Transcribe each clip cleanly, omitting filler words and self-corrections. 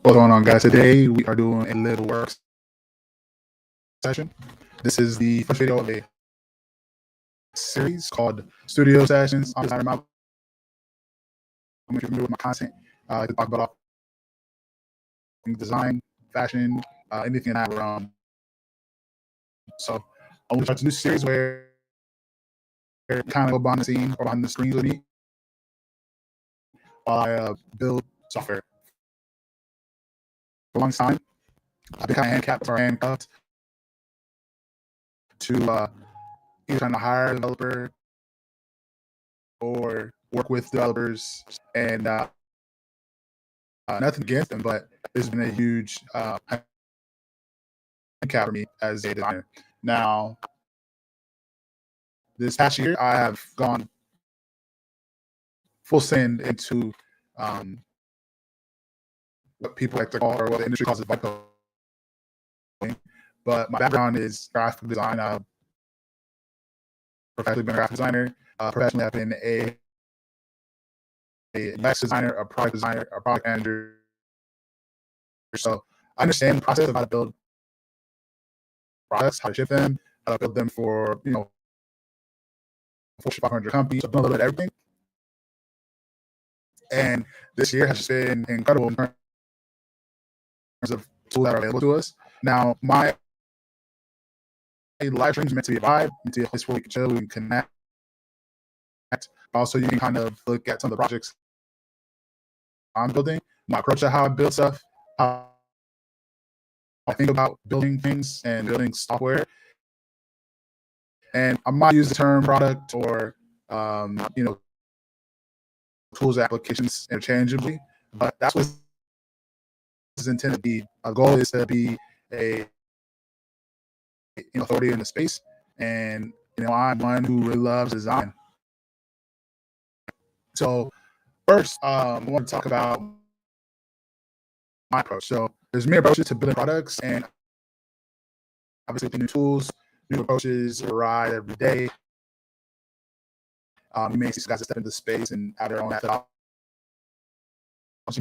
What's going on, guys? Today we are doing a little work session. This is the first video of a series called Studio Sessions. I'm designer Malcolm. I'm familiar with my content. I talk about design, fashion, anything in that realm. So I'm going to start a new series where you kind of go behind the scenes or behind the screens with me while I build software. For a long time, I've been kind of handcuffed to either trying to hire a developer or work with developers, and nothing against them, but it's been a huge handicap for me as a designer. Now, this past year, I have gone full send into what people like to call, or what the industry calls, it Vibecoding. But my background is graphic design. I've professionally been a graphic designer. Professionally, I've been a UX designer, a product designer, a product manager. So I understand the process of how to build products, how to ship them, how to build them for Fortune 500 companies. I've done a little bit of everything. And this year has just been incredible in terms of tools that are available to us. Now, my live stream is meant to be a vibe, meant to be a place where we can chill, we can connect. Also, you can kind of look at some of the projects I'm building, my approach to how I build stuff, how I think about building things and building software. And I might use the term product or tools and applications interchangeably, but that's what it's intended to be. Our goal is to be a authority in the space, and I'm one who really loves design. So first, I want to talk about my approach. So there's many approaches to building products, and obviously with the new tools, new approaches arise every day. You may see guys that step into the space and have their own methodology.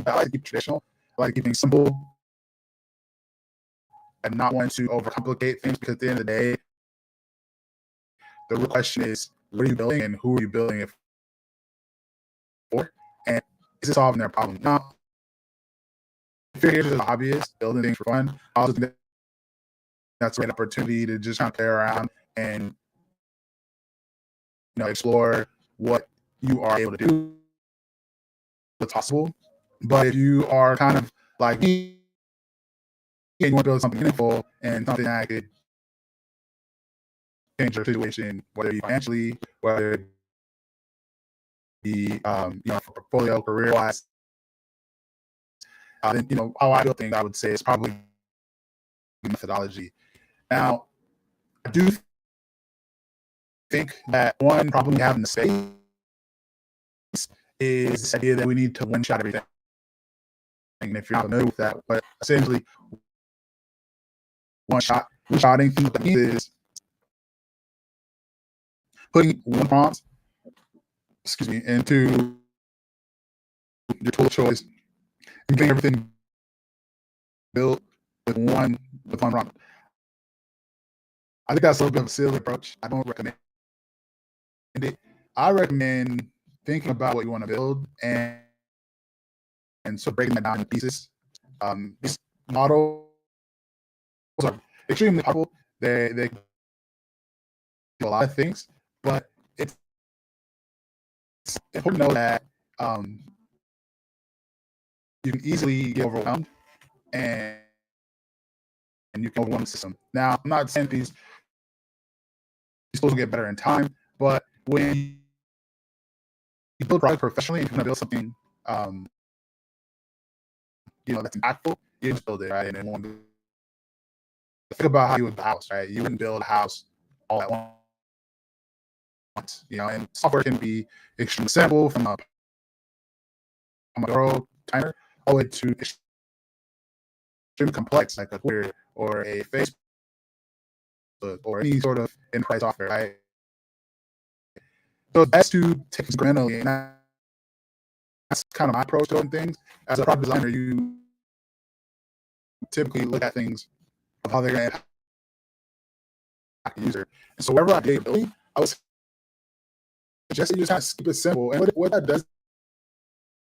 I like to keep it traditional. I like to keep things simple and not want to overcomplicate things, because at the end of the day, the real question is, what are you building and who are you building it for? And is it solving their problem? Now, if you're here as a hobbyist, building things for fun, I also think that's a great opportunity to just kind of play around and explore what you are able to do, what's possible. But if you are kind of like me and you want to build something meaningful and something that could change your situation, whether it be financially, whether it be for portfolio, career wise, then how I build things, I would say, is probably methodology. Now, I do think that one problem we have in the space is this idea that we need to one shot everything. And if you're not familiar with that, but essentially one shotting things, what that means is putting one prompt, into your tool of choice and getting everything built with one prompt. I think that's a little bit of a silly approach. I don't recommend it. I recommend thinking about what you want to build and so breaking that down into pieces. These models are extremely powerful. They do a lot of things, but it's important to know that you can easily get overwhelmed and you can overwhelm the system. Now, I'm not saying these tools will get better in time, but when you build a product professionally and you want to build something that's impactful, you just build it, right? And then think about how you would build a house, right? You wouldn't build a house all at once, and software can be extremely simple, from a Pomodoro timer all the way to extremely complex, like a Twitter or a Facebook or any sort of enterprise software, right? So it's best to take things granularly, and that's kind of my approach to doing things. As a product designer, you typically look at things of how they're going to impact the user. And so wherever I get ability, I would suggest that you just kind of keep it simple. And what that does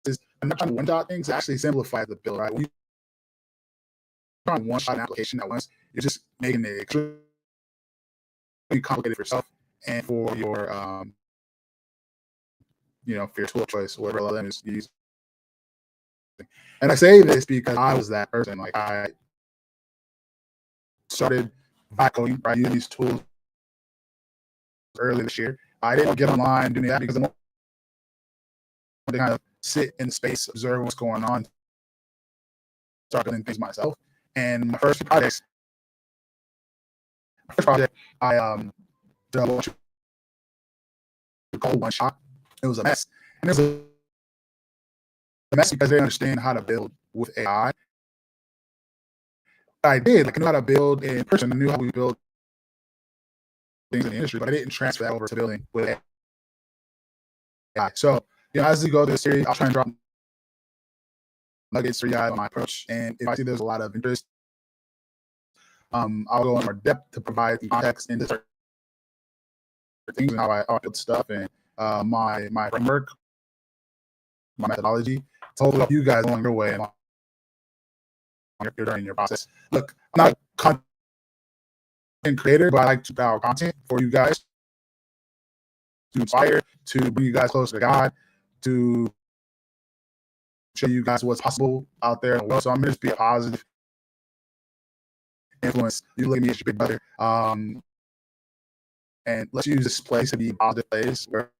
is I'm not trying to one dot things, it actually simplify the build, right? When you try one shot an application at once, you're just making it extremely complicated for yourself and for your for your tool of choice, whatever LLM is using. And I say this because I was that person. Like I started Vibecoding, right? Using these tools early this year. I didn't get online and do that because I wanted to kind of sit in space, observe what's going on, start building things myself. And my first project, I did what you call one shot. It was a mess. And it was a mess because they didn't understand how to build with AI. I did, like I knew how to build in person, I knew how we build things in the industry, but I didn't transfer that over to building with AI. So, as we go through the series, I'll try and drop nuggets for you guys on my approach. And if I see there's a lot of interest, I'll go in more depth to provide the context into certain things and how I build stuff and my framework, my methodology to hopefully help you guys along your way and during your process. Look, I'm not a content creator, but I like to power content for you guys to inspire, to bring you guys closer to God, to show you guys what's possible out there in the world. So I'm going to be a positive influence. You look at me as your big brother. And let's use this place to be a positive place where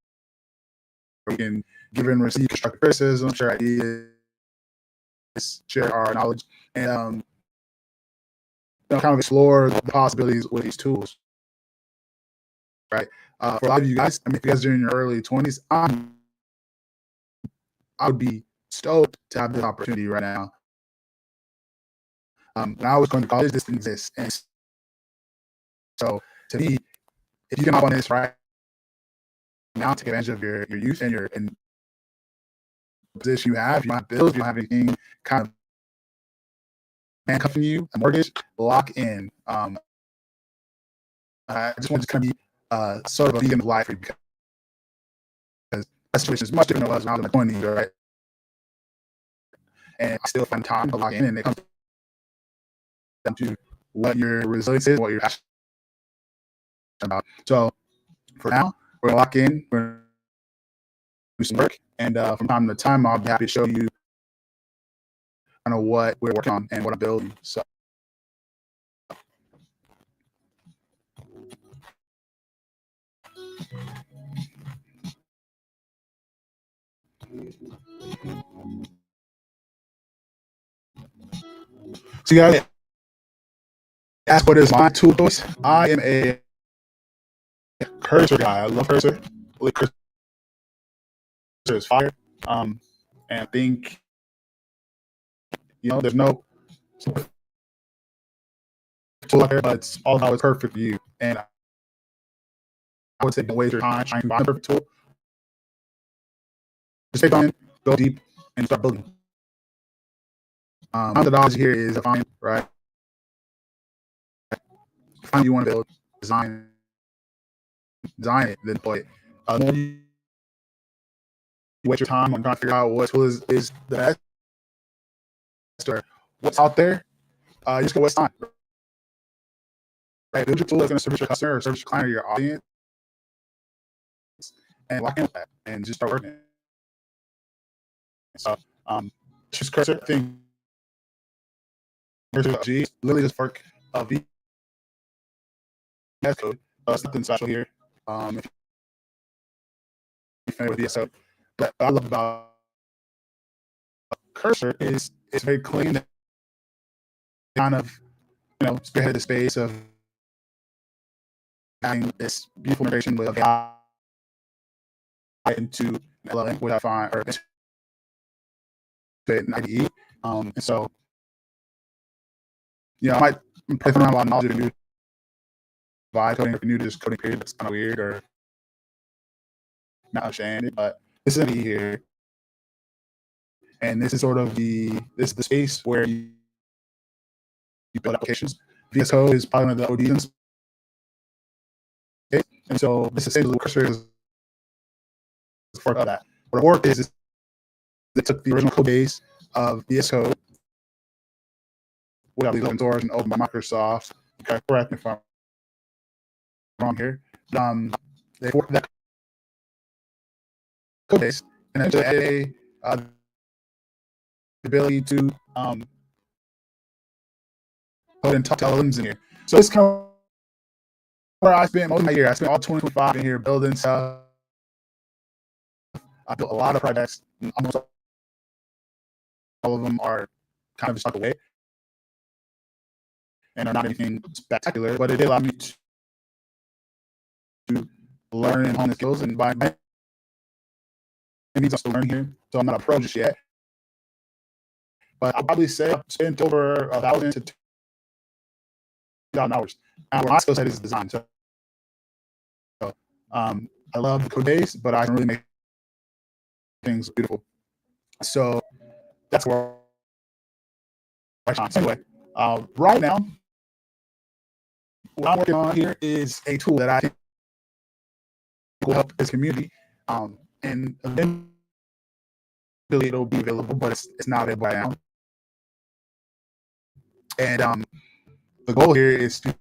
we can give and receive constructive criticism, share ideas, share our knowledge, and kind of explore the possibilities with these tools. Right. For a lot of you guys, I mean, if you guys are in your early 20s, I would be stoked to have this opportunity right now. When I was going to college, this didn't exist. And so to me, if you can hop on this right now, take advantage of your youth and your position you have, you don't have bills, you don't have anything kind of handcuffing you, a mortgage, lock in. I just want to kind of be sort of a vegan life for you because that situation is much different than it was when I was in my 20s, right? And I still find time to lock in, and it comes down to what your resilience is, what you're passionate about. So for now, we're gonna lock in, we're gonna do some work, and from time to time, I'll be happy to show you kind of what we're working on and what I'm building. So. So you guys ask what is my tool choice. I am a cursor guy. I love cursor. Cursor is fire. And I think there's no tool out there, but it's all about what's perfect for you. And I would say don't waste your time trying to find a perfect tool. Just take on, go deep, and start building. Methodology here is define, right? Find you want to build, design it, then deploy it. The more you waste your time on trying to figure out what tool is the best or what's out there, you're just gonna waste time. Right? Build your tool that's gonna service your customer or service your client or your audience, and lock in with that, and just start working. So, just cursor thing. G literally just work VS code. Something special here. If you're familiar with VS code, but what I love about cursor is it's very clean. Kind of spearhead the space of having this beautiful integration with AI into an LLM, which I find or an IDE. And so I might play around a lot of knowledge if you're new to vibe coding, if you're new to this coding period, that's kind of weird or not understanding, but this is an IDE here. And this is sort of the space where you you build applications. VS Code is probably one of the ODs in the space. And so this essentially cursor is a fork of that. What a fork is they took the original code base of VS Code, without these open source and open by Microsoft. Okay, correct me if I'm wrong here. They forked that code base and then added the ability to put in top LLMs in here. So this kind of where I spent most of my year. I spent all 2025 in here building stuff. I built a lot of projects. Almost all of them are kind of stuck away and are not anything spectacular, but it did allow me to learn and hone the skills. And by my means, I'm still learning here, so I'm not a pro just yet. But I'll probably say I've spent over 1,000 to 2,000 hours. Now, where my skill set is design. So I love the code base, but I can really make things beautiful. So that's where I shine. So anyway, right now, what I'm working on here is a tool that I think will help this community. And eventually it'll be available, but it's not available right now. And the goal here is to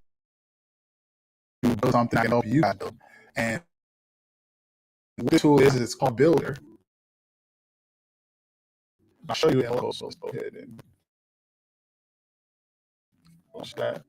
build something I can help you guys build. And what this tool is it's called Builder. I'll show you a little, so let's go ahead and watch that.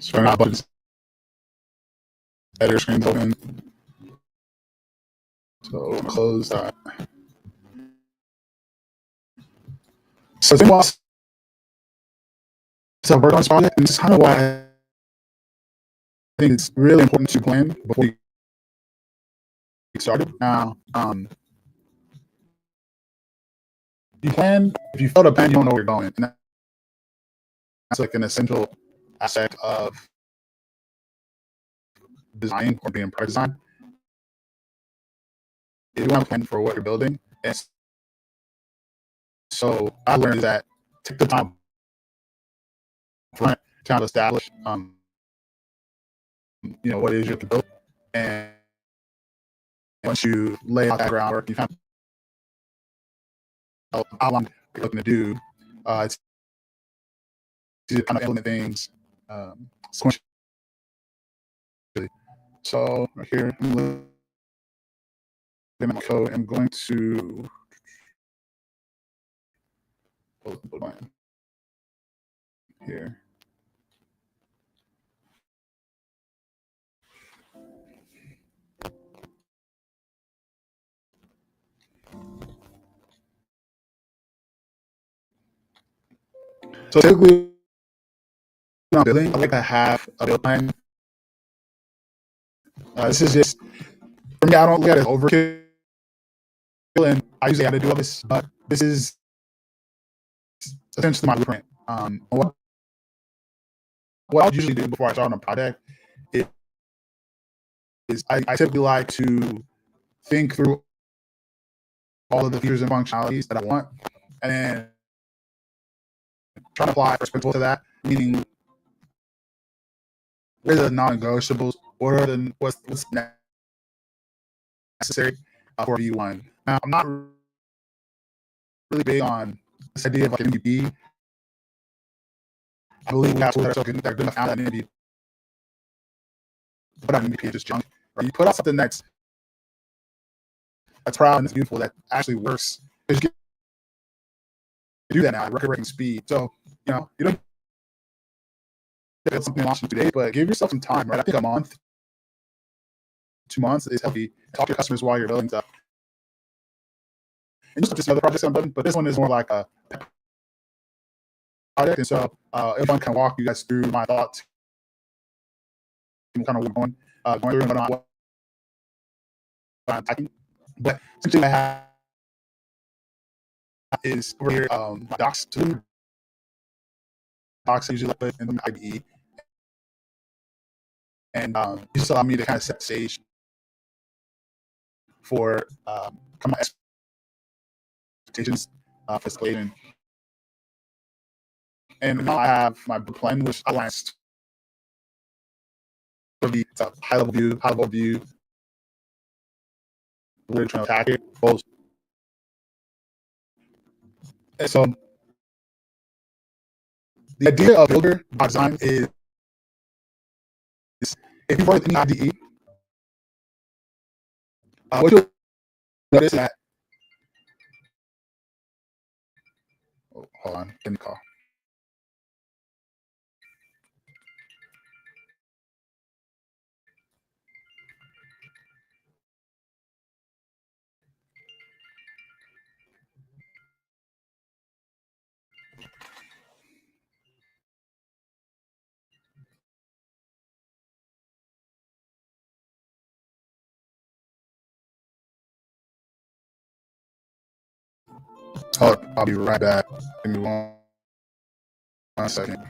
So now buttons editor screen's open. So I'm close that. So then while to work on this project, and this is kind of why I think it's really important to plan before you get started. Now, you plan, if you fail to plan, you don't know where you're going. And that's like an essential aspect of design or being product design. If you want to plan for what you're building, and so I learned that take the time to establish, what it is you're building, and once you lay out that groundwork, you kind of how long you're looking to do. It's easy to kind of implement things sequentially. So right here, I'm looking at my code. I'm going to here. So typically, when I'm building, I like to have a build plan. This is just for me. I don't look at it as overkill, and I usually have to do all this, but this is essentially my blueprint. What I would usually do before I start on a project is I typically like to think through all of the features and functionalities that I want, and then try to apply first principles to that. Meaning, what are the non-negotiables? What's necessary for V1? Now, I'm not really big on this idea of like an MVP. I believe we have tools that are good enough out that MVP. Put out an MVP is just junk. Or you put out something that's proud and it's beautiful that actually works. do that now at record-breaking speed. So, you don't get something launched in 2 days, but give yourself some time, right? I think a month, 2 months is healthy. Talk to your customers while you're building stuff. And just other projects I'm building, but this one is more like a project. And so if I can walk you guys through my thoughts, and kind of what I'm going through and what I'm typing. But something I have is over here, my docs. Docs I usually put in the IDE. And just allow me to kind of set the stage for kind of my expectations for escalating. And now I have my plan, which outlines it's a high level view, we're trying to attack it. And so the idea of builder by design is if you write any IDE, what you'll notice that hold on, let me call. I'll be right back. Give me one second.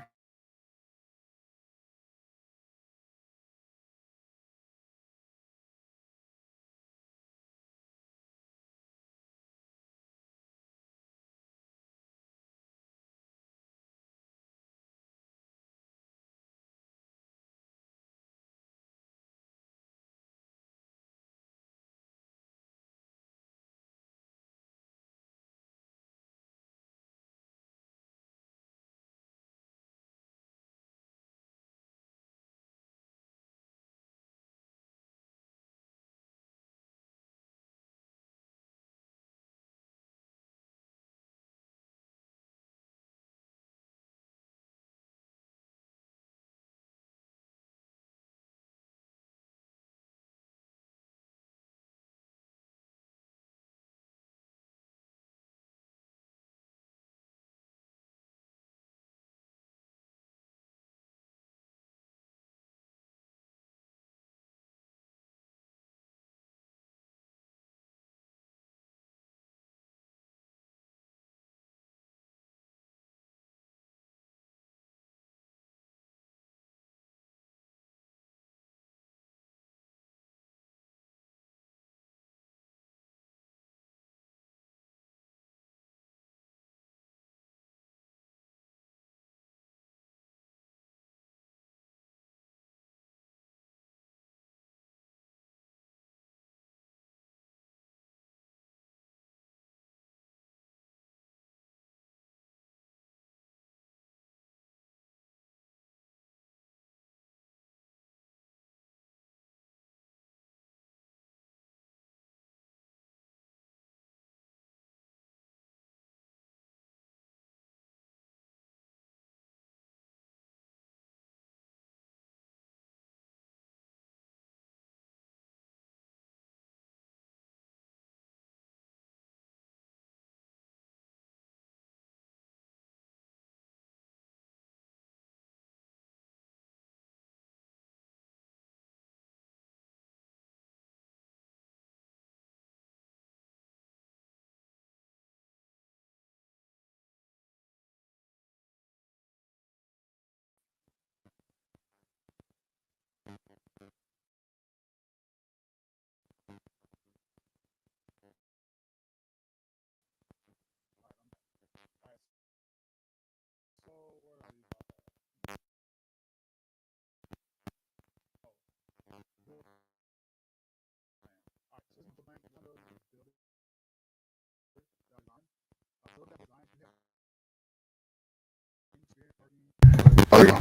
Oh, there you go.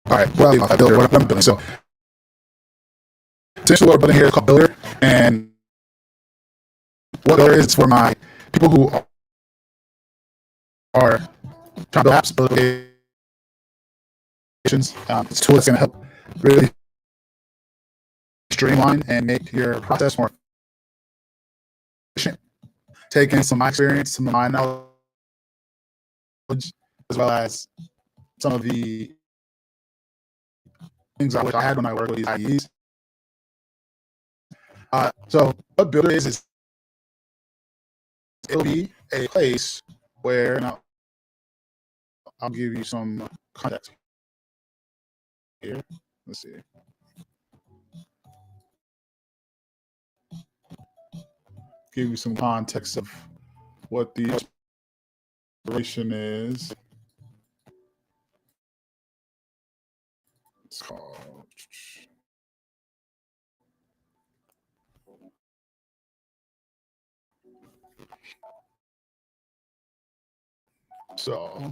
All right, well, I builder, what I'm building. So, essentially, what we're building here is called Builder, and what Builder is for my people who are trying to build apps, build applications, it's a tool that's going to help really streamline and make your process more efficient. Taking some of my experience, some of my knowledge, as well as some of the things I wish I had when I worked with these IDEs. So what Builder is it'll be a place where, now I'll give you some context here. Let's see. Give you some context of what the inspiration is. It's called. So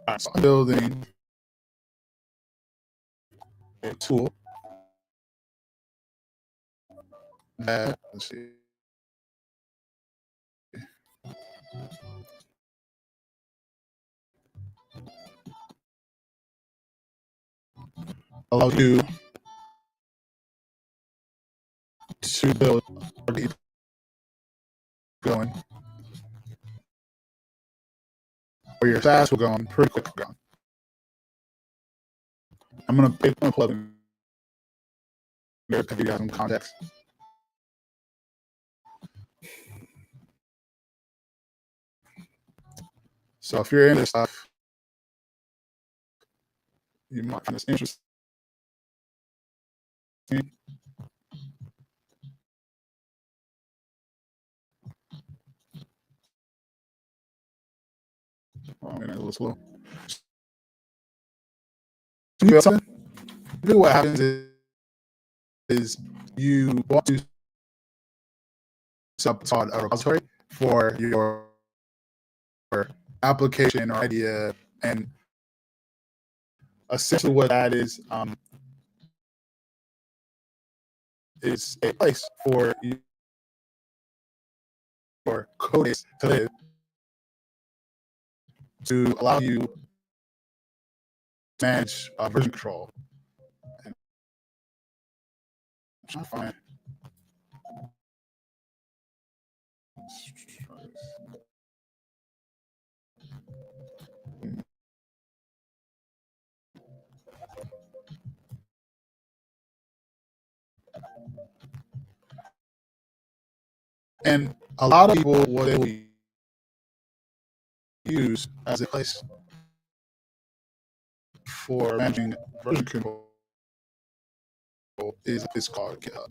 I'm building a tool that, let's see, allows you to build or keep going, or your fast will go on pretty quick. I'm gonna plug in there to give you guys some context. So if you're into this stuff, you might find this interesting. Oh, man, a little slow. Really what happens is you want to set up a repository for your application or idea, and essentially what that is a place for your code base to live, to allow you to manage version control. And I'm trying to find. And a lot of people, what they will use as a place for managing version control is called GitHub.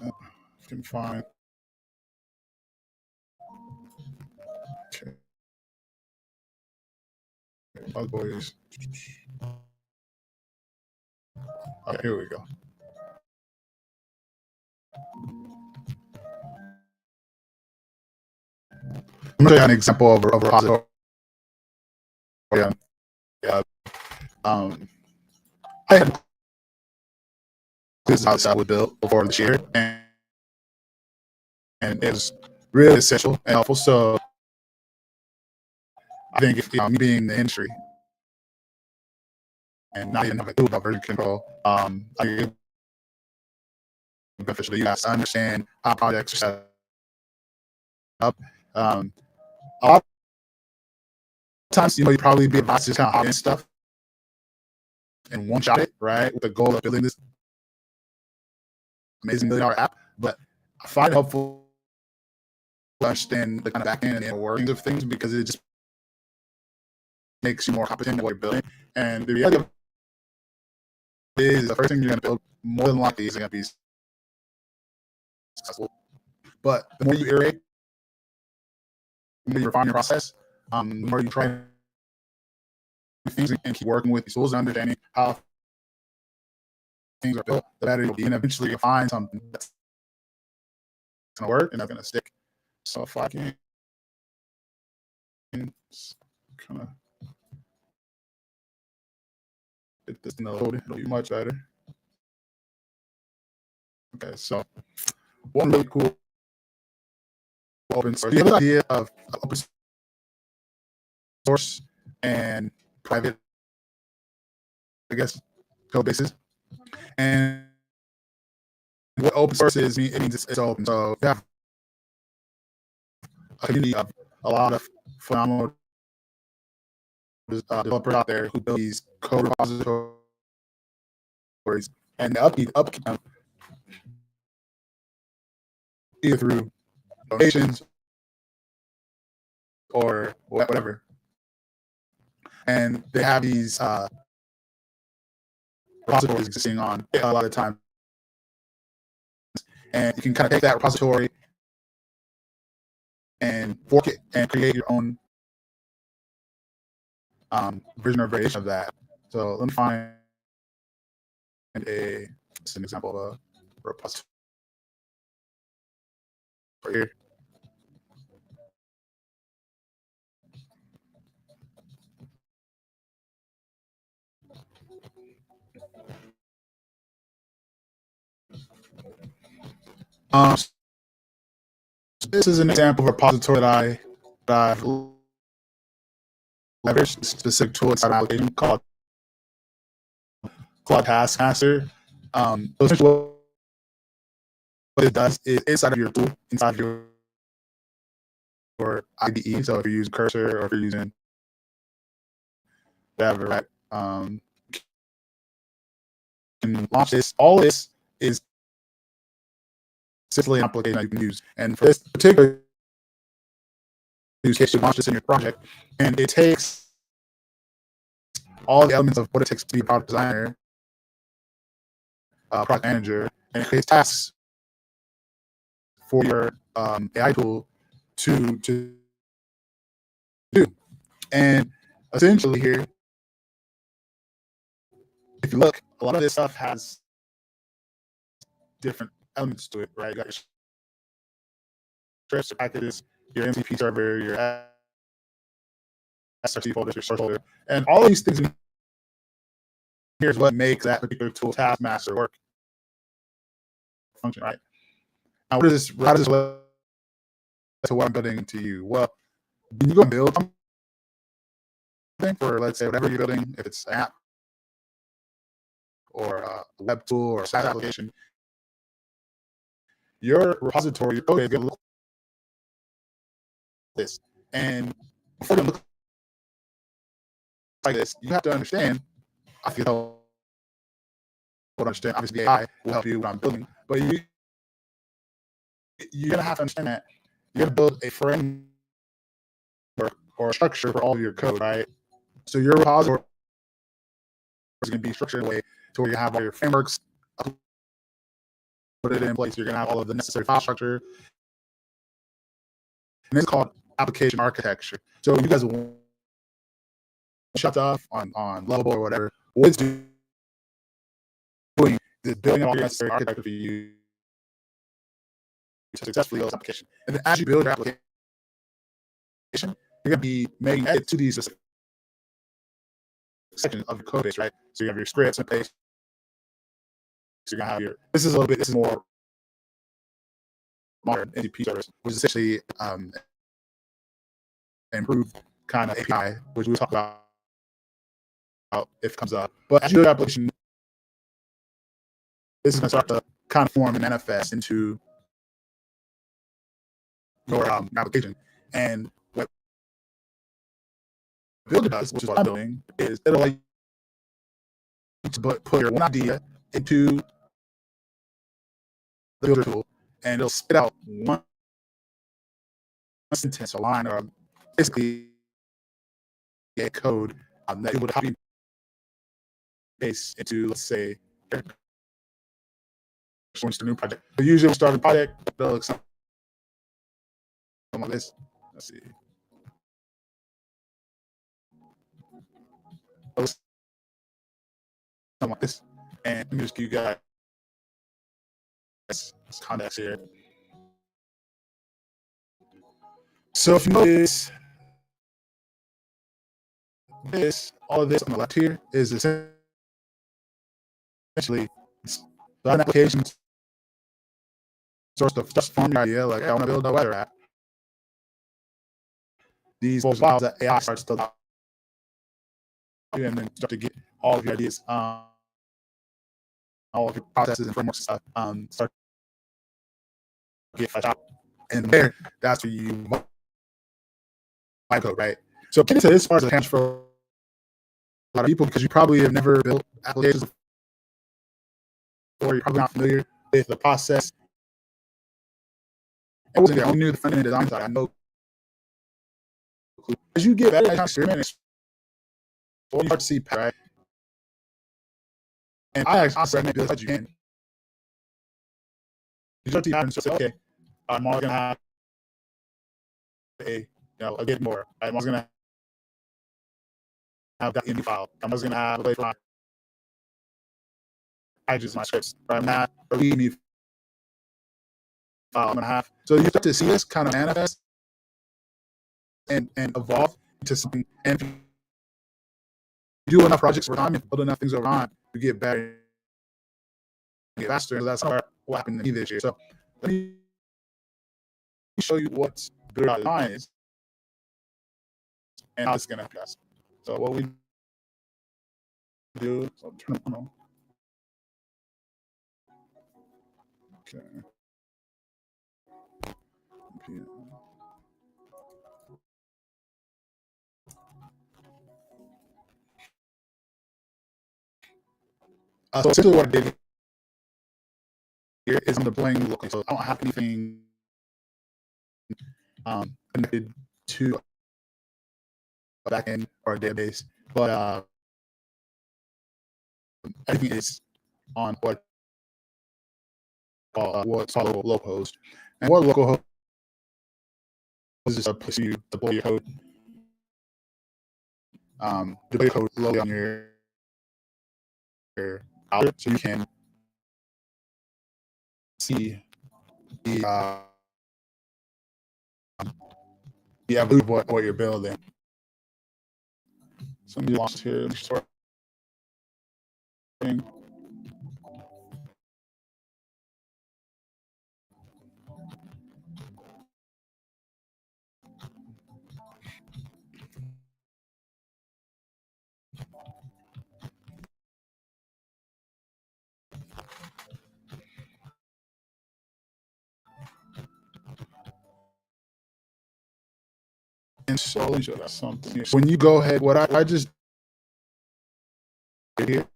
If you can find. Okay. Bug boys. Okay, here we go. I'm going to show you an example of a repository. Yeah. I had this house I would build before this year, and it's really essential and helpful. So I think if me being in the industry and not even know what to do about version control, I think it's beneficial to you guys to understand how projects are set up. A lot of times, you probably be advised to kind of hop in stuff and one shot it, right, with the goal of building this amazing $1 million app. But I find it helpful to understand the kind of back end and workings of things, because it just makes you more competent at what you're building. And the reality of it is the first thing you're going to build, more than likely, is going to be successful. But the more you iterate, the more you refine your process, the more you try things and keep working with these tools and understanding how things are built, the better you'll be. And eventually you'll find something that's going to work and that's going to stick. So if I can kind of get this node. It'll be much better. Okay, so one really cool open source. Do you have an idea of open source and private, I guess, code bases? And what open source is, it means it's open. So you have a community of a lot of phenomenal developers out there who build these code repositories, and the upkeep either through donations or whatever. And they have these repositories existing on a lot of times, and you can kind of take that repository and fork it and create your own version or variation of that. So let me find just an example of a repository here. So this is an example of a repository that I've leveraged a specific tool inside my application called Taskmaster. So essentially what it does is inside of your tool, inside of your IDE. So if you're using Cursor or if you're using whatever, right? You can launch this. All this is simply an application that you can use. And for this particular use case, you launch this in your project, and it takes all the elements of what it takes to be a product designer, product manager, and it creates tasks for your AI tool to do. And essentially here, if you look, a lot of this stuff has different elements to it, right? You got your scripts, your packages, your MCP server, your SRC folders, your source folder, and all of these things in here is what makes that particular tool Taskmaster work function, right? Now, how does this relate to what I'm building to you? Well, when you go and build something for, let's say, whatever you're building, if it's an app or a web tool or a SaaS application, your repository, your code is going to look like this. And before it looks like this, you have to understand, I feel understand, obviously AI will help you when I'm building, but you're gonna have to understand that you're gonna build a framework or a structure for all of your code, right? So your repository is gonna be structured in a way to where you have all your frameworks, put it in place. You're gonna have all of the necessary file structure, and it's called application architecture. So you guys will shut off on Lovable or whatever. What it's doing is building all your necessary architecture for you to successfully build this application. And then as you build your application, you're going to be making edits to these sections of your code base, right? So you have your scripts and paste. So you're going to have this is more modern MCP service, which is essentially improved kind of API, which we'll talk about if it comes up. But as you build your application, this is going to start to kind of form and manifest into your application. And what Builder does, which is what I'm doing, is it'll allow you to put your one idea into the Builder tool, and it'll spit out one sentence or line, or basically a code that you would copy and paste into, let's say, a new project. So usually, we start a project, it'll look something like this. Let's see. Something like this, and let me just give you guys context here. So if you notice, all of this on the left here is essentially an application source to just form your idea, like, hey, I want to build a weather app. These files that AI starts to allow you, and then start to get all of your ideas, all of your processes and frameworks and stuff, start to get fleshed out. And there, that's where you code, right? So get into this part of the for a lot of people, because you probably have never built applications before. You're probably not familiar with the process. It wasn't there. I only knew the front end design side. I know. As you get better at experiment, you start to see, right? And I actually recommend that you can. You start to have and say, okay, I'm always gonna have a get more. I'm always gonna have that indie file. I'm always gonna have a place for packages, my scripts. I'm not a readme file. I'm gonna have. So you start to see this kind of manifest and evolve into something. And if you do enough projects over time and build enough things over time, you get better, get faster. And that's what happened to me this year. So let me show you what good design is and how it's gonna help us. So what we do, so turn it on. Okay. So essentially what I did here is I'm deploying locally. So I don't have anything connected to a backend or a database, but everything is on what's called local host. And what local host is just a place you deploy your code. Deploy your code locally on your browser, so you can see the evolution of what you're building. Somebody lost here. And so let me show you something here. So when you go ahead, what I just did here,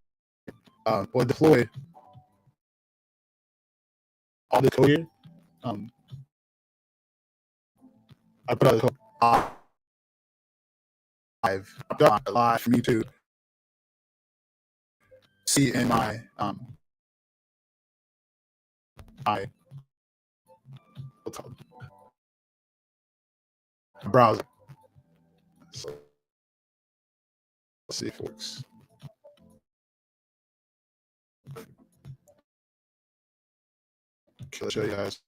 or deploy all the code here. I put all the code live. I've done it live for me to see in my browser. So let's see if it works. Okay, let's show you guys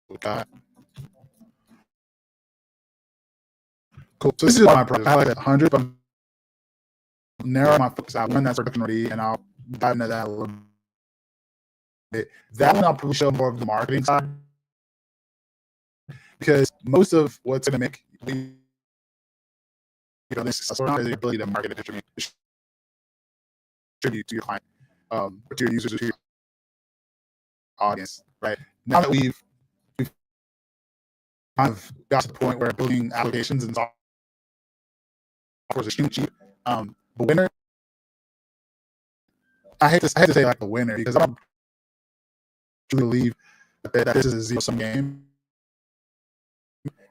what we got. Cool. So this is my project. I have like 100, but I'm narrow my focus. I have one that's production ready, and I'll dive into that a little bit. That one I'll probably show more of the marketing side, because most of what's going to make this successful is the ability to market and distribute to your client, or to your users, or to your audience. Right now that we've kind of got to the point where building applications and software is extremely cheap. The winner, I hate to say like the winner, because I don't truly believe that this is a zero-sum game.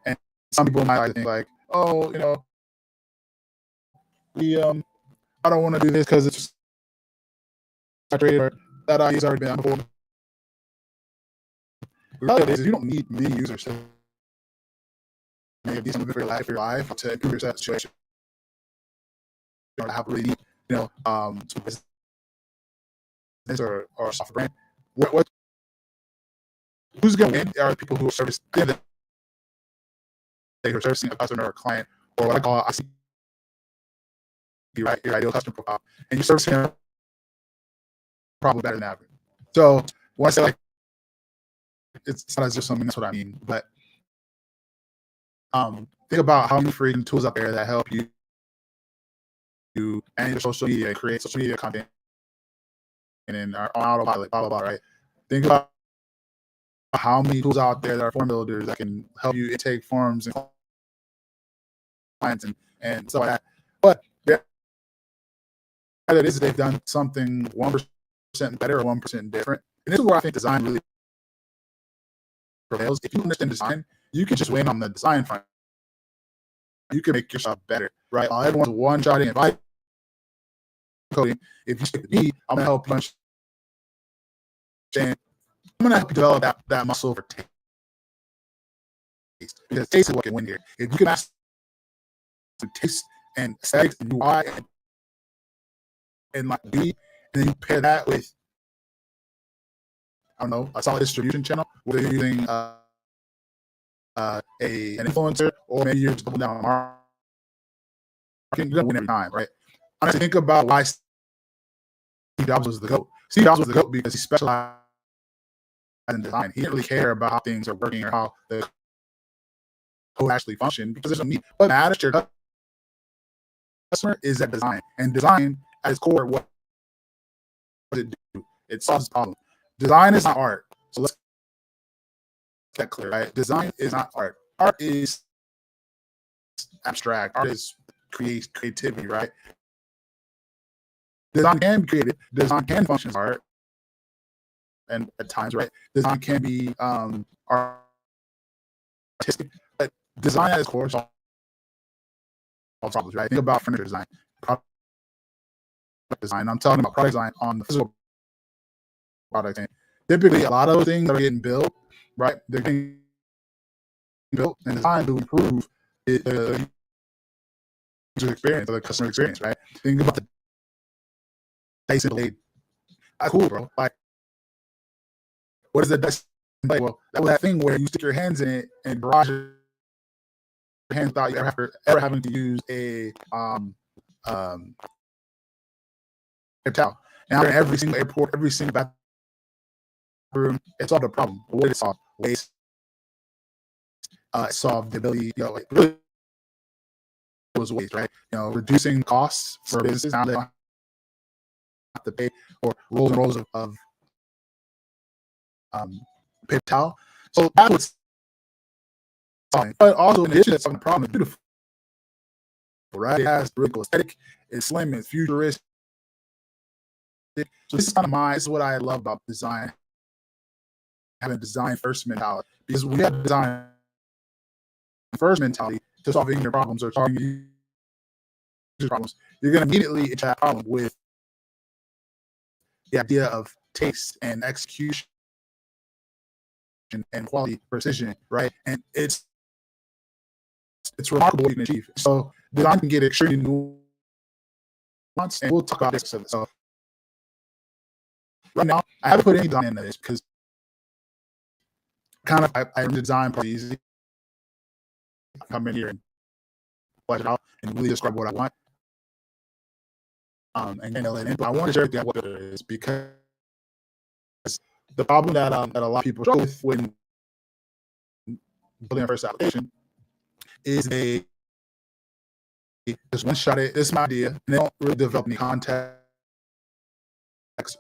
And some people might think like, oh, I don't want to do this because it's saturated, or that idea's already been done before. The reality is you don't need many users to make a decent for your life, to improve your situation. You don't have to really need, business or software brand. Who's going to win are people who are servicing a customer or a client, or what I call your ideal customer profile, and you're servicing them probably better than average. So when I say like it's not as if something, that's what I mean. But think about how many free tools out there that help you manage your social media, create social media content, and then are on autopilot, blah blah blah. Right? Think about how many tools out there that are form builders that can help you intake forms and clients and stuff like that. But that is they've done something 1% better or 1% different. And this is where I think design really prevails. If you understand design, you can just win on the design front. You can make yourself better, right? Everyone's one-shotting and vibe coding. If you stick with me, I'm gonna help you understand. I'm gonna help you develop that muscle for taste, because taste is what can win here. If you can master taste and aesthetics and UI and like beauty, and then you pair that with, I don't know, a solid distribution channel, whether you're using an influencer or maybe you're just doubling down on marketing, you're gonna win every time, right? Honestly, think about why Steve Jobs was the GOAT. Steve Jobs was the GOAT because he specialized in design. He didn't really care about how things are working or how the code actually function, because there's no need. What matters to your customer is that design. And design at its core, what does it do? It solves the problem. Design is not art. So let's get that clear, right? Design is not art. Art is abstract. Art is creativity, right? Design can be creative. Design can function as art, and at times, right? Design can be artistic, but design at its core solves problems, right? Think about furniture design, product design. I'm talking about product design on the physical product. And typically, a lot of things that are getting built, right? They're getting built and designed to improve the user experience or the customer experience, right? Think about the Dyson blade. Cool, bro. Like, what is the Dyson blade? Well, that was that thing where you stick your hands in it and barrage your hands without you ever having to use a paper towel. Now, in every single airport, every single bathroom, it solved a problem. What did it solve? Waste. It solved the ability, like really was waste, right? Reducing costs for businesses. Now they don't have to pay for rolls and rolls of paper towel. So that's what's solving. But also, in addition to solving the problem, it's beautiful, right? It has the really cool aesthetic. It's slim. It's futuristic. So this is what I love about design, having a design first mentality. Because when you have design first mentality to solving your problems or solving your problems, you're going to immediately interact problem with the idea of taste and execution and quality, precision, right? And it's remarkable what you can achieve. So design can get extremely nuanced, and we'll talk about this. So right now, I haven't put any design into this because I design pretty easy. I come in here and flesh it out and really describe what I want. And let it in. But I want to share with you what it is, because the problem that a lot of people struggle with when building their first application is they just one shot it. This is my idea, and they don't really develop any context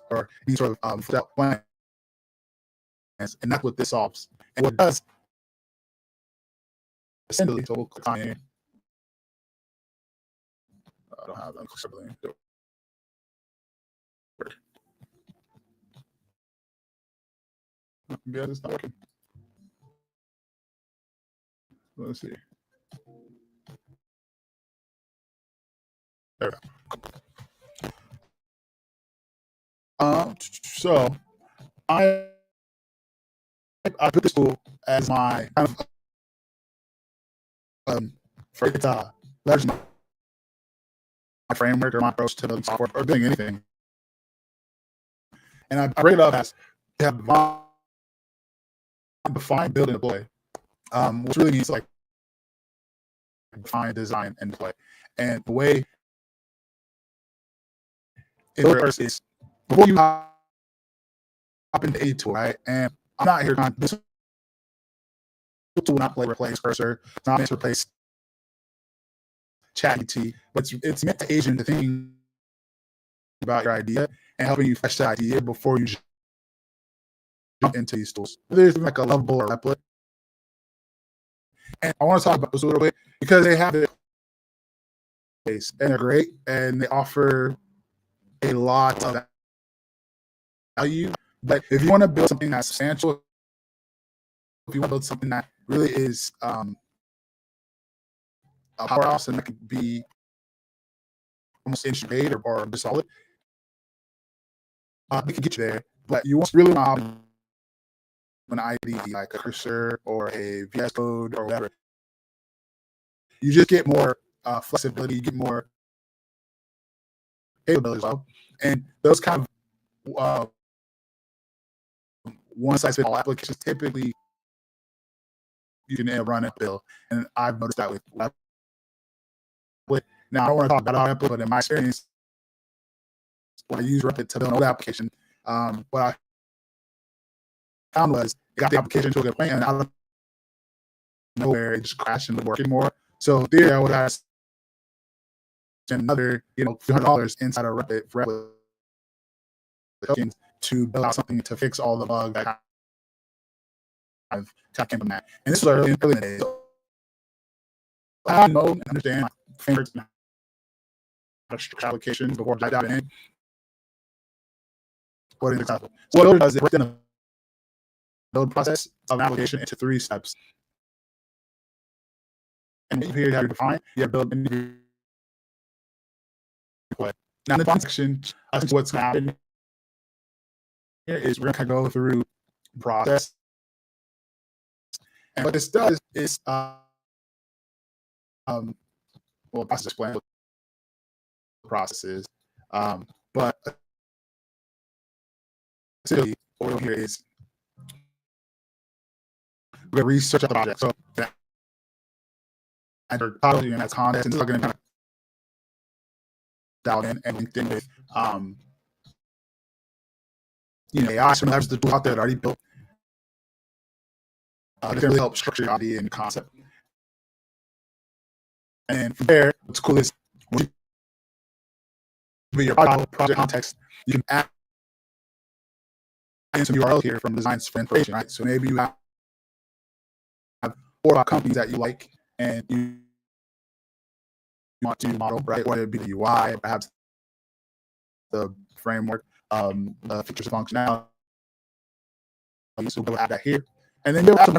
or any sort of plans. And that's what this solves. And what it does, essentially, so we'll click on here. I don't have something. Yeah, it's not working. Let's see. There we go. So I put this tool as my kind of for it to leverage my framework or my approach to building software or doing anything. And I break it up as you have define, build, and deploy, which really means like define, design, and deploy. And the way first is before you hop into a tool, right? And I'm not here trying this tool will not replace Cursor. It's not meant to replace ChatGPT, but it's meant to aid you into thinking about your idea and helping you flesh the idea before you jump into these tools. There's like a Lovable or Replit. And I want to talk about this a little bit because they have it and they're great and they offer a lot of value. But if you want to build something that's substantial, if you want to build something that really is a powerhouse and that could be almost industry grade or just solid, we can get you there. But you want really want to have an ID like a Cursor or a VS Code or whatever. You just get more flexibility, you get more capabilities, well, and those kind of one-size-fits-all applications typically you can run and build, and I've noticed that with Replit. Now I don't want to talk about Replit, but in my experience, when I use Replit to build an old application, what I found was it got the application to a good point, and out of nowhere it just crashed and wasn't working more. So there, I would have another, few $100 inside of Replit tokens to build out something to fix all the bugs that I've came from that. And this was early in the days. So I know and understand frameworks and applications before I dive in. What is example? So what it does is it breaks down the build process of an application into 3 steps. And here you have your define, you have build, and you deploy. Now in the define section, I think what's going to happen here is we're going to go through process. And what this does is, process explain what the process is, but essentially what here is we're going to research the project. So enter topology and that's context, and so we're going to kind of dial in and linked in with AI, some of the tools out there that are already built. It can really help structure your idea and concept. And from there, what's cool is with your project context, you can add in some URLs here from designs for information, right? So maybe you have 4 or 5 companies that you like and you want to model, right? Whether it be the UI, perhaps the framework, the features and functionality. So we'll add that here. And then you'll add some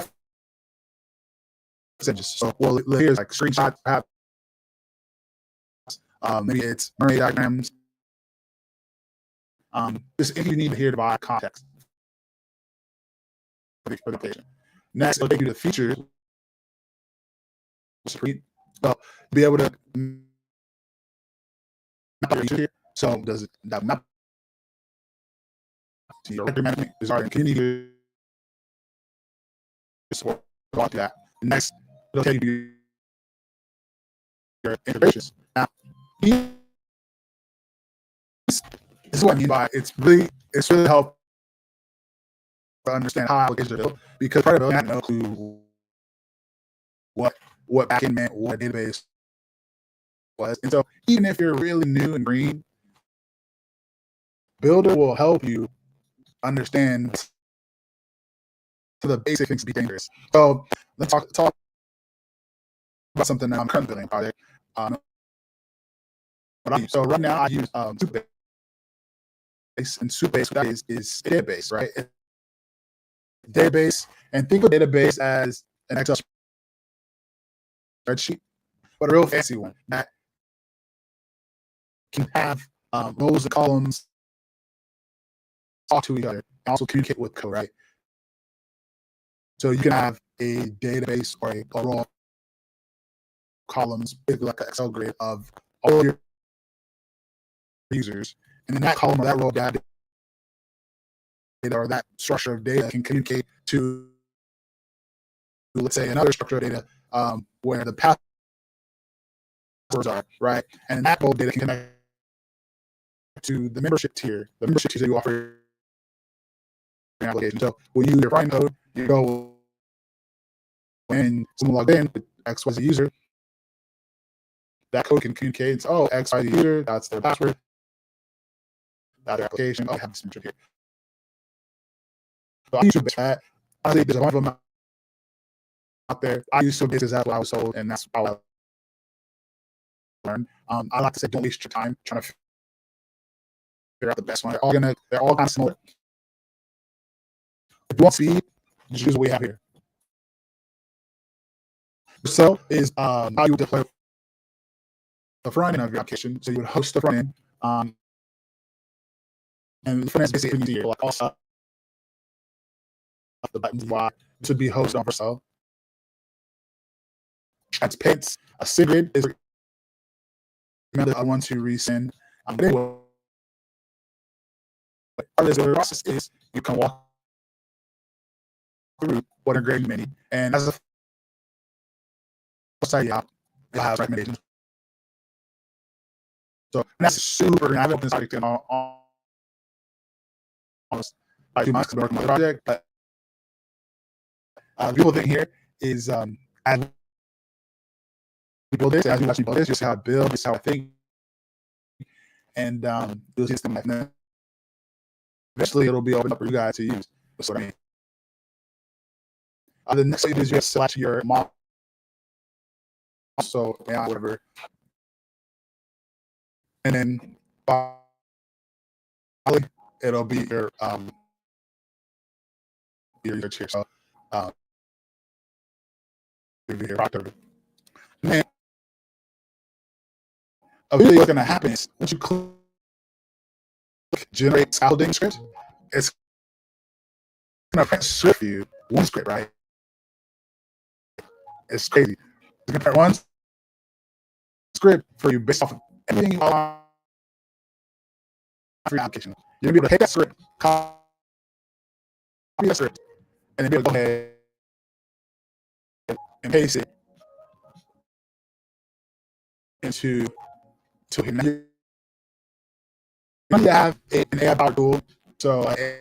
percentages. So here's like screenshots, perhaps. Maybe it's mermaid diagrams. Just if you need to hear to buy context for the patient. Next, it'll take you to features. So be able to map your feature here. So does that map to your record management? Can you support that? Next, it'll tell you your integrations. Now, this is what I mean by it's really helpful to understand how applications are built, because part of building, I have no clue what backend meant, what a database was. And so even if you're really new and green, Builder will help you understand to the basic things to be dangerous. So let's talk about something that I'm currently building a project. So right now I use Supabase, and Supabase, what that is a database, right? It's a database, and think of database as an Excel spreadsheet, but a real fancy one that can have rows and columns talk to each other and also communicate with code, right? So you can have a database or a row of columns, basically like an Excel grid of all your users, and then that column or that row of data or that structure of data can communicate to, let's say, another structure of data where the passwords are, right? And that row of data can connect to the membership tier. The membership tier that you offer your application. So when you your front code, you go when someone logged in with XYZ user, that code can communicate. It's, oh, XYZ user, that's their password, that's their application. Oh, I have this membership here. So I use that. Honestly, there's a bunch of them out there. I use Subbase as what I was sold, and that's how I learned. I like to say, don't waste your time trying to figure out the best one. They're all kind of similar. If you want speed, just use what we have here. So is how you would deploy the front end of your application. So you would host the front end, and the front end is basically here, like all stuff, the buttons, why this would be hosted on Vercel. That's Pence. A SIGGRID is another one to resend. Anyway, the process is you can walk through what a grade many, and as a site, you'll have recommendations. So that's super. I've opened this project in almost like 2 months to work on the project, but the beautiful thing here is as we build this, as you watch me build this, you see how I build, you see how I think, and you'll see something like that. Eventually, it'll be open up for you guys to use. That's what I mean. The next thing is you select your model. So yeah, whatever, and then it'll be your chair. So your proctor. And eventually, what's going to happen is once you click generate scaffolding script, it's going to print script for you one script, right? It's crazy. It's going to print one script for you based off of everything you want for your application. You're going to be able to take that script, copy that script, and then be able to go ahead and paste it into him. You have an AI powered tool, so an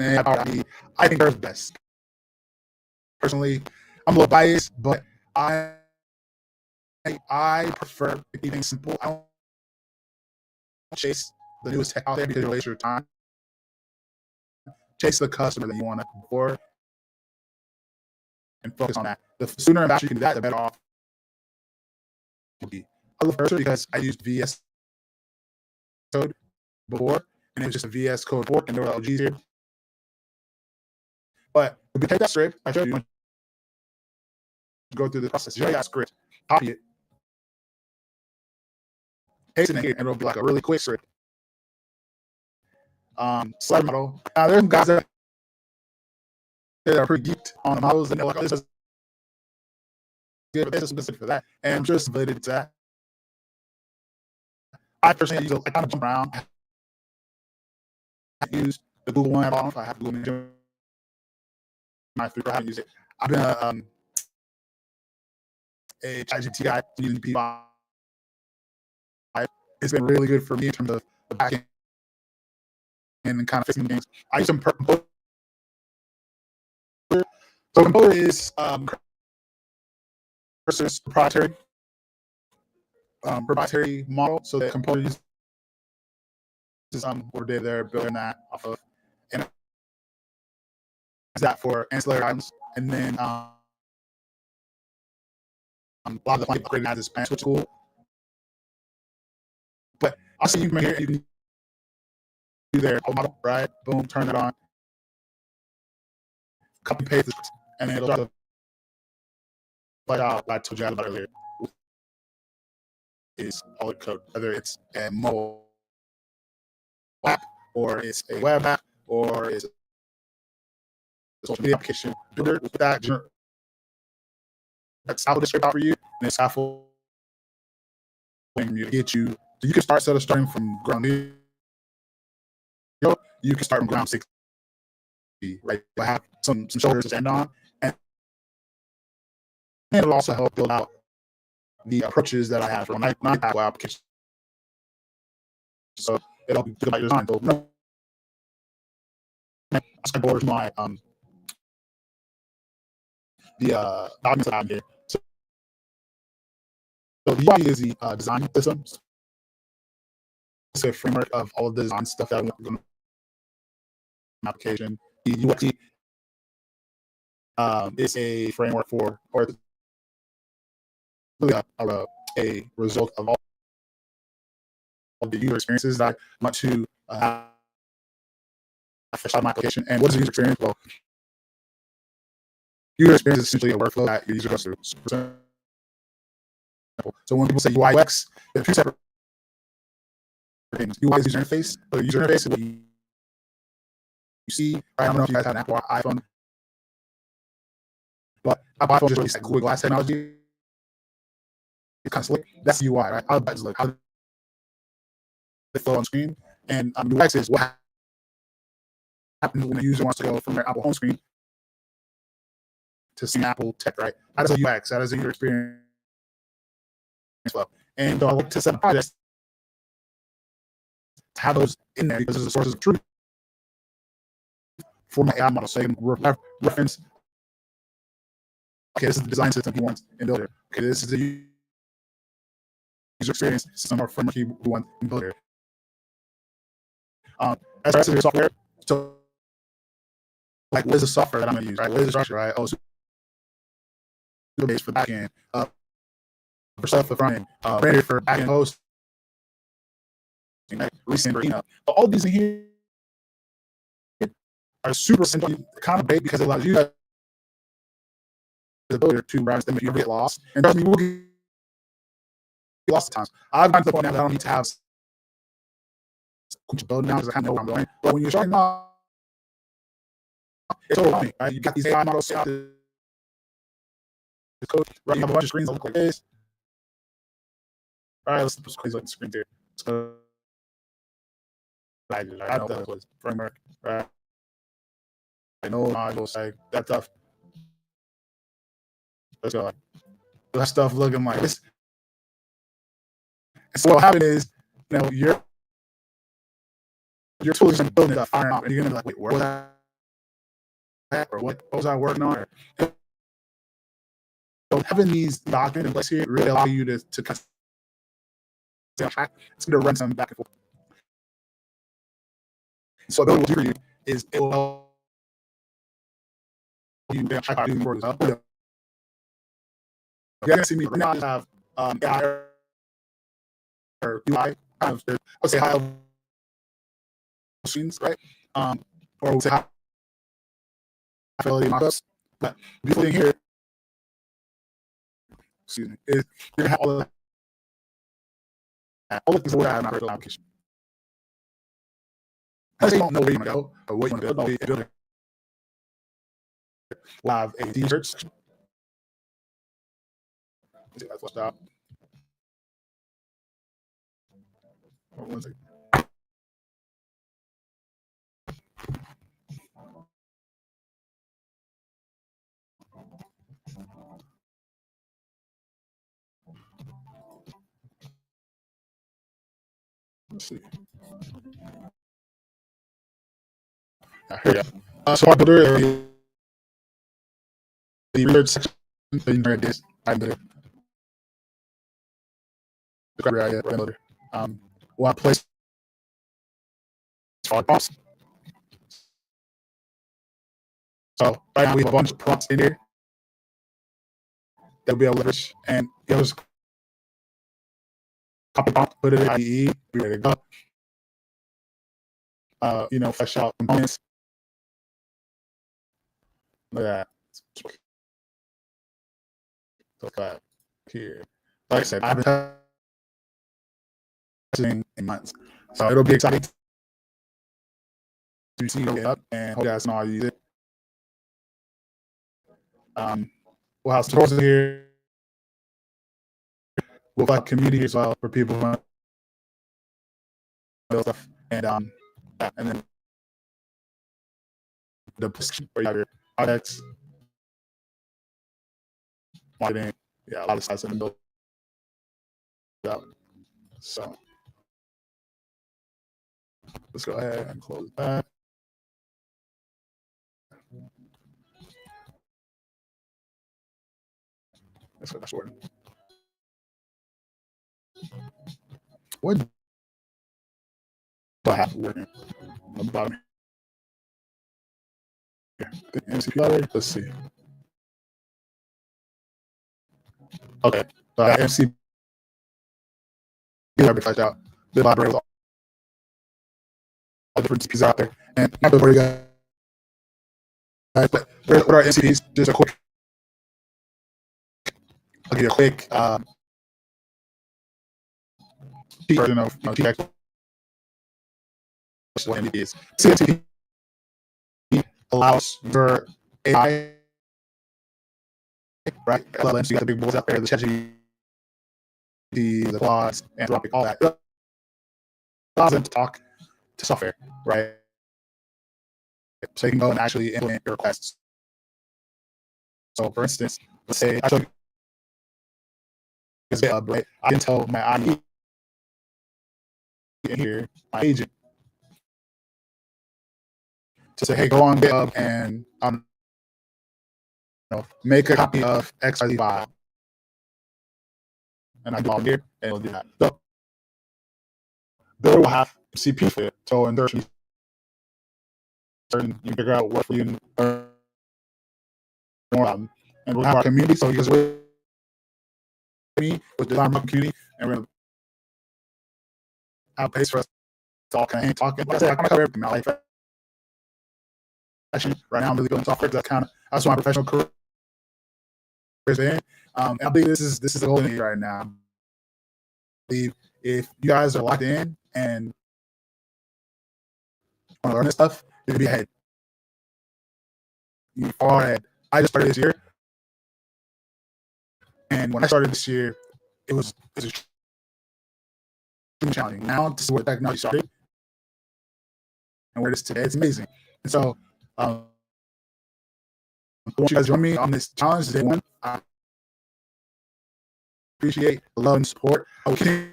AI powered I think they're the best. Personally, I'm a little biased, but I prefer keeping simple. I don't chase the newest tech out there because you'll waste your time. Chase the customer that you want to go for and focus on that. The sooner and faster you can do that, the better off you'll be. I love Cursor because I used VS Code before, and it was just a VS Code fork, and there were LGs here. But if you take that script, I showed you, go through the process. You take that script, copy it, paste it in here, and it'll be like a really quick script. Slide model. Now, there's some guys that are pretty geeked on the models, and they're like, oh, this is good, but this is specific for that. And I'm sure it's related to that. I personally use I kind of jump around. I use the Google one. I don't know if I have Google Gemini 3 for how to use it. I've been a ChatGPT guy using P5. It's been really good for me in terms of the back end and kind of fixing things. I use some Composer. So Composer is Cursor's proprietary model. So that Composer uses or they're building that off of, and that for ancillary items. And then a lot of the plugins upgraded as this Spanish, which is cool. But also you can here, you can do their model, right? Boom, turn it on, copy paste this, and then it'll start to like I told you about earlier. Is all the code, whether it's a mobile app or it's a web app or it's a social media application builder with that's how this script out for you, and it's how you get you. So you can starting from ground zero. You can start from ground 60, right? I have some shoulders to stand on, and it'll also help build out the approaches that I have for my application. So it'll be good about your design. So I board my the documents that I have here. So the UI is the design system. It's a framework of all of the design stuff that we're going to application. The UX is a framework for, or really a result of all of the user experiences that I want to have my application. And what is a user experience? Well, user experience is essentially a workflow that your user goes through. So when people say UI UX, there are two separate things. UI is user interface, but user interface is what you see. I don't know if you guys have an Apple iPhone, but Apple iPhone just released like Google Glass technology. It's kind of slick. That's the UI, right? How the buttons look, how they flow on screen. And UX is what happens when a user wants to go from their Apple home screen to see Apple tech, right? That is a UX. That is a user experience flow. And I like to set up projects to have those in there because there's a sources of truth for my AI model. So I can reference, okay, this is the design system he wants in Builder. Okay, this is the user experience system or framework he wants in Builder. As far as your software, so like what is the software that I'm gonna use, right? What is the structure, right? Oh, base for backend, for stuff for front end, Render for backend host, right? Resend for email. But all these in here are super simple, kind of big because it allows you as a builder to browse them if you ever get lost. And trust me, we'll get lost at times. I've gotten to the point now that I don't need to have build now because I kind of know where I'm going. But when you're starting off, it's overwhelming, right? You got these AI models set out to code, right? You have a bunch of screens that look like this. All right, let's put screens like the screen here. So I know that was framework, right? I know modules like that stuff. Let's go. That stuff looking like this. And so what happened is, you know, your tool is building it up, firing out, and you're gonna be like, wait, where was that? Or what was I working on? So having these documents in place here really allow you to stay on track. It's going to run some back and forth. So what it will do for you is it will help you stay on track by doing more stuff. You're going to see me right now. I have AI or UI. I'll say high level machines, right? Or we'll say high fidelity mockups. But the beautiful thing here, excuse me, is you're going to have all of that. All of these are what I have in my virtual application. I say you don't know where you want to go or what you want to build. No, build it. We'll have a team search section. Let's see if that's flushed out. One second. Let's see. Here we go. So our builder area, the research section, so you can grab this. I'm builder. The grab area, builder. We'll have place for prompts. So right now we have a bunch of prompts in here that we'll be able to leverage, and it was copy prompt, put it in IDE, be ready to go. You know, flesh out components. Look at that. Look at that here. Like I said, I've been testing in months, so it'll be exciting to see it up and hope you guys know how to use it. We'll have tutorials in here. We'll have community as well for people who want to build stuff, and then the position where you have your projects, marketing, yeah, a lot of sites have been built out. So Let's go ahead and close that. Let's go dashboard. What do I have working on the bottom here? The MCP library. Let's see. Okay, MCP library flashed out. The library with all different MCPs out there, and not before you guys. But what are MCPs? Just a quick. I'll give you a quick version of TX. What MCP is. CMCP allows your AI, right? LLMs, you got the big bulls out there, the ChatGPT, the Claudes, Anthropic, all that. It allows them to talk to software, right? So you can go and actually implement your requests. So, for instance, let's say I showed you this GitHub, right? I can tell my IE in here, my agent, to say, hey, go on GitHub and make a copy of XYZ file. And I do all here, and it'll do that. So, Builder will have CP for it. So, in there, certain you figure out what for you and we'll have our community. So, you guys with me with the design community, and we're going to have a place for us to all kind of talk. Like I said, I kind of cover everything now. Like, actually, right now, I'm really building software because that's what my professional career is in. And I believe this is the golden age right now. I believe if you guys are locked in and want to learn this stuff, you're gonna be ahead. You're far ahead. I just started this year, and when I started this year, it was extremely challenging. Now to see where technology started and where it is today, it's amazing. And so, I want you guys to join me on this challenge day one. I appreciate the love and support. I will continue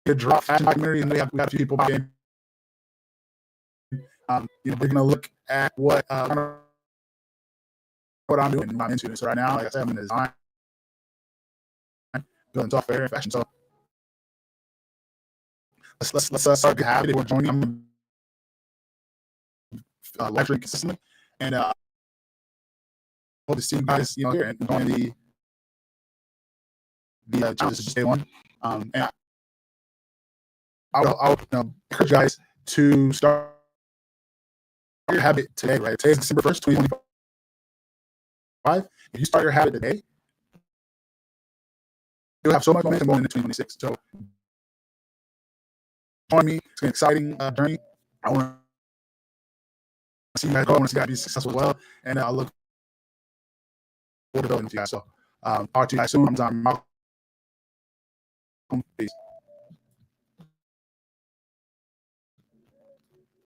to drop fashion documentary, and we have a few people back in. We're gonna look at what I'm doing, what I'm into. So right now, like I said, I'm in design, building software and fashion. So let's start getting happy. We're joining. I'm lecturing consistently, and hope to see you guys, here and join the challenges just day one. And I'll encourage you guys to start your habit today. Right, today is December 1st, 2025. If you start your habit today, you'll have so much momentum going into 2026. So join me. It's an exciting journey. I want to see you guys grow. I want to see you guys be successful as well. And I'll look forward to building with you guys. So talk to you guys soon. I'm Malcolm. Peace.